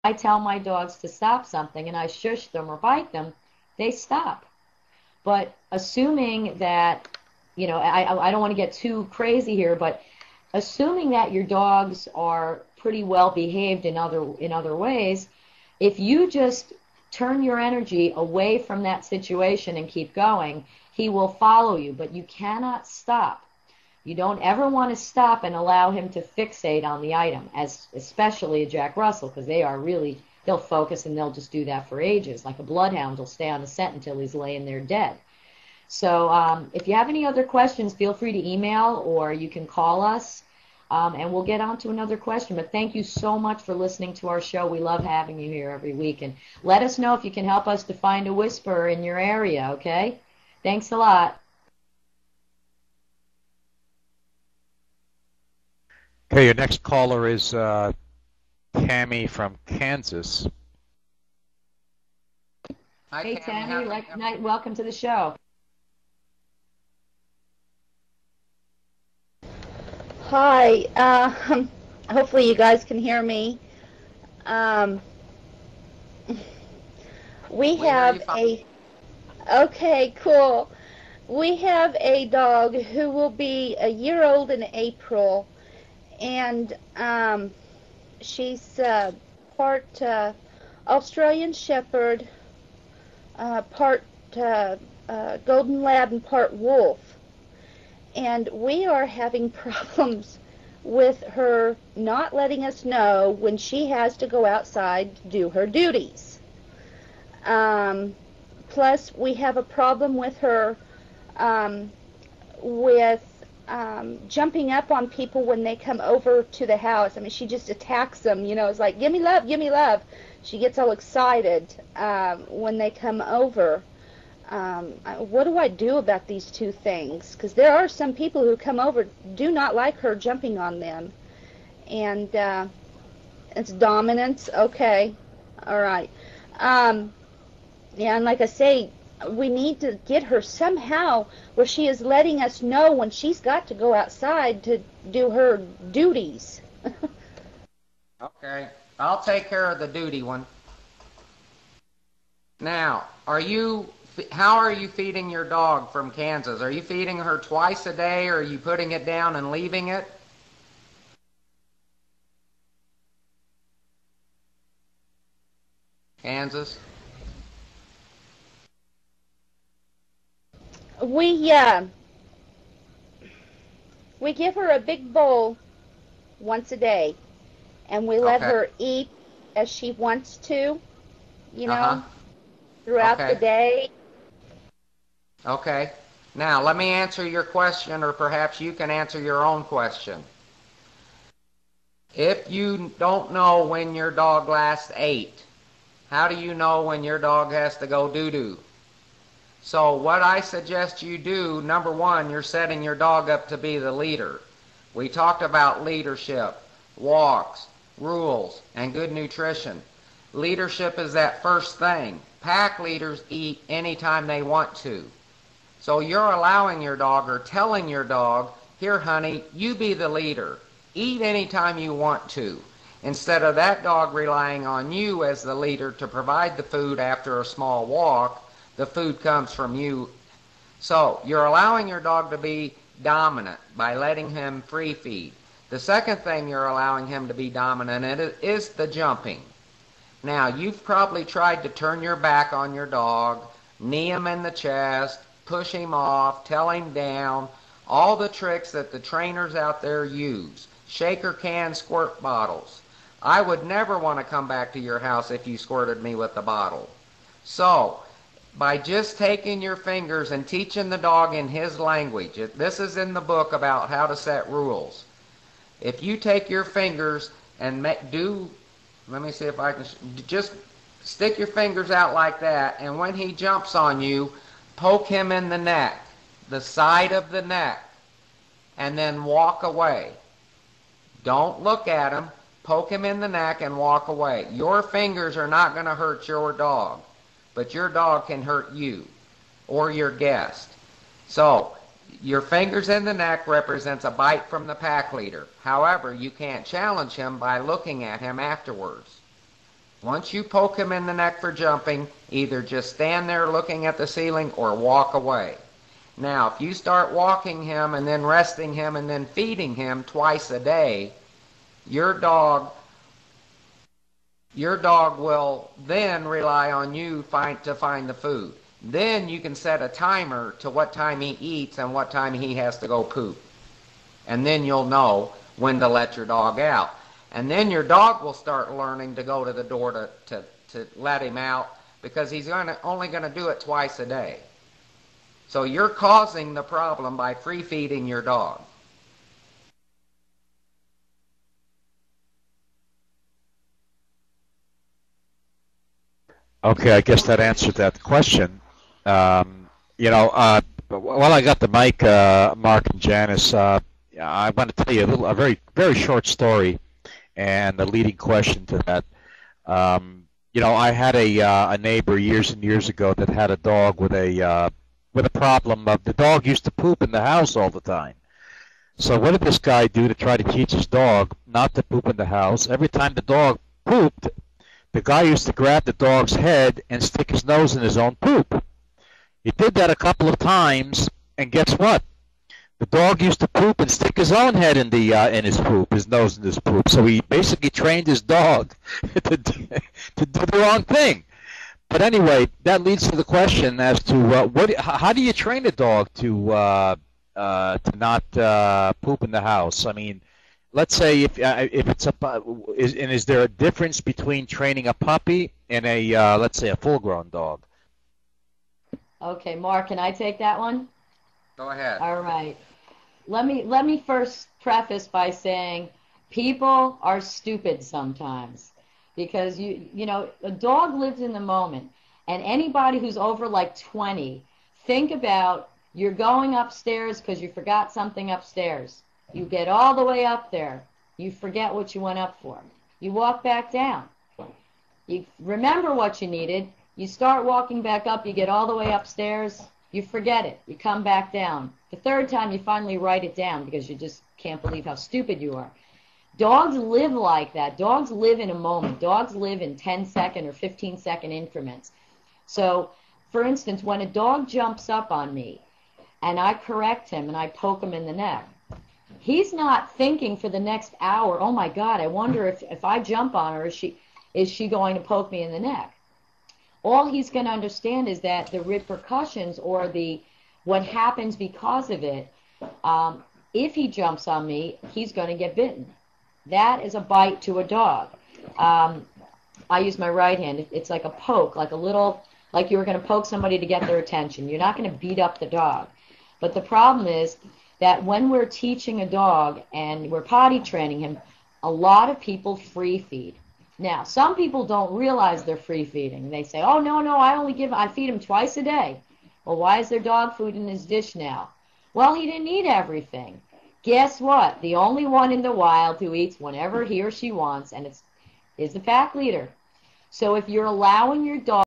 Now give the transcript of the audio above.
I tell my dogs to stop something and I shush them or bite them, they stop. But assuming that, I don't want to get too crazy here, but assuming that your dogs are pretty well behaved in other ways, if you just turn your energy away from that situation and keep going, he will follow you, but you cannot stop. You don't ever want to stop and allow him to fixate on the item, as especially a Jack Russell, because they'll focus and they'll just do that for ages. Like a bloodhound will stay on the scent until he's laying there dead. So if you have any other questions, feel free to email or you can call us, and we'll get on to another question. But thank you so much for listening to our show. We love having you here every week. And let us know if you can help us to find a whisperer in your area, okay? Thanks a lot. Okay, your next caller is Tammy from Kansas. Hi, Hey, Tammy, welcome to the show. Hi, hopefully you guys can hear me. We have okay, cool. We have a dog who will be a year old in April, and she's part Australian Shepherd, part Golden Lab, and part Wolf. And we are having problems with her not letting us know when she has to go outside to do her duties. Plus, we have a problem with her jumping up on people when they come over to the house. I mean, she just attacks them, it's like, give me love, give me love. She gets all excited when they come over. What do I do about these two things? Because there are some people who come over do not like her jumping on them. And it's dominance. Okay. All right. Yeah, and like I say, we need to get her somehow where she is letting us know when she's got to go outside to do her duties. Okay. I'll take care of the duty one. Now, how are you feeding your dog from Kansas? Are you feeding her twice a day, or are you putting it down and leaving it? Kansas? We give her a big bowl once a day, and we let her eat as she wants to, throughout the day. Okay. Now, let me answer your question, or perhaps you can answer your own question. If you don't know when your dog last ate, how do you know when your dog has to go doo-doo? So what I suggest you do, number one, you're setting your dog up to be the leader. We talked about leadership, walks, rules, and good nutrition. Leadership is that first thing. Pack leaders eat anytime they want to. So you're allowing your dog or telling your dog, here, honey, you be the leader. Eat anytime you want to. Instead of that dog relying on you as the leader to provide the food after a small walk, the food comes from you. So you're allowing your dog to be dominant by letting him free feed. The second thing you're allowing him to be dominant in is the jumping. Now, you've probably tried to turn your back on your dog, knee him in the chest, push him off, tell him down, all the tricks that the trainers out there use. Shaker can, squirt bottles. I would never want to come back to your house if you squirted me with the bottle. So, by just taking your fingers and teaching the dog in his language, this is in the book about how to set rules. If you take your fingers and let me see if I can, just stick your fingers out like that, and when he jumps on you, poke him in the neck, the side of the neck, and then walk away. Don't look at him, poke him in the neck and walk away. Your fingers are not going to hurt your dog, but your dog can hurt you or your guest. So, your fingers in the neck represents a bite from the pack leader. However, you can't challenge him by looking at him afterwards. Once you poke him in the neck for jumping, either just stand there looking at the ceiling or walk away. Now, if you start walking him and then resting him and then feeding him twice a day, your dog will then rely on you to find the food. Then you can set a timer to what time he eats and what time he has to go poop. And then you'll know when to let your dog out. And then your dog will start learning to go to the door to let him out, because he's only going to do it twice a day. So you're causing the problem by free feeding your dog. Okay, I guess that answered that question. While I got the mic, Mark and Janice, I want to tell you a very, very short story and a leading question to that. I had a neighbor years and years ago that had a dog with a problem of the dog used to poop in the house all the time. So what did this guy do to try to teach his dog not to poop in the house? Every time the dog pooped, the guy used to grab the dog's head and stick his nose in his own poop. He did that a couple of times, and guess what? The dog used to poop and stick his own head in his poop, his nose in his poop. So he basically trained his dog to do the wrong thing. But anyway, that leads to the question as to how do you train a dog to not poop in the house? I mean, let's say if it's is there a difference between training a puppy and a let's say a full-grown dog? Okay, Mark, can I take that one? Go ahead. All right. Let me first preface by saying people are stupid sometimes, because a dog lives in the moment, and anybody who's over like 20, think about you're going upstairs because you forgot something upstairs. You get all the way up there. You forget what you went up for. You walk back down. You remember what you needed. You start walking back up. You get all the way upstairs. You forget it. You come back down. The third time, you finally write it down because you just can't believe how stupid you are. Dogs live like that. Dogs live in a moment. Dogs live in 10-second or 15-second increments. So, for instance, when a dog jumps up on me and I correct him and I poke him in the neck, he's not thinking for the next hour, oh my God, I wonder if I jump on her, is she going to poke me in the neck? All he's going to understand is that the repercussions or what happens because of it, if he jumps on me, he's going to get bitten. That is a bite to a dog. I use my right hand. It's like a poke, like you were going to poke somebody to get their attention. You're not going to beat up the dog. But the problem is that when we're teaching a dog and we're potty training him, a lot of people free feed. Now, some people don't realize they're free feeding. They say, oh, no, I feed him twice a day. Well, why is there dog food in his dish now? Well, he didn't eat everything. Guess what? The only one in the wild who eats whenever he or she wants, and is the pack leader. So if you're allowing your dog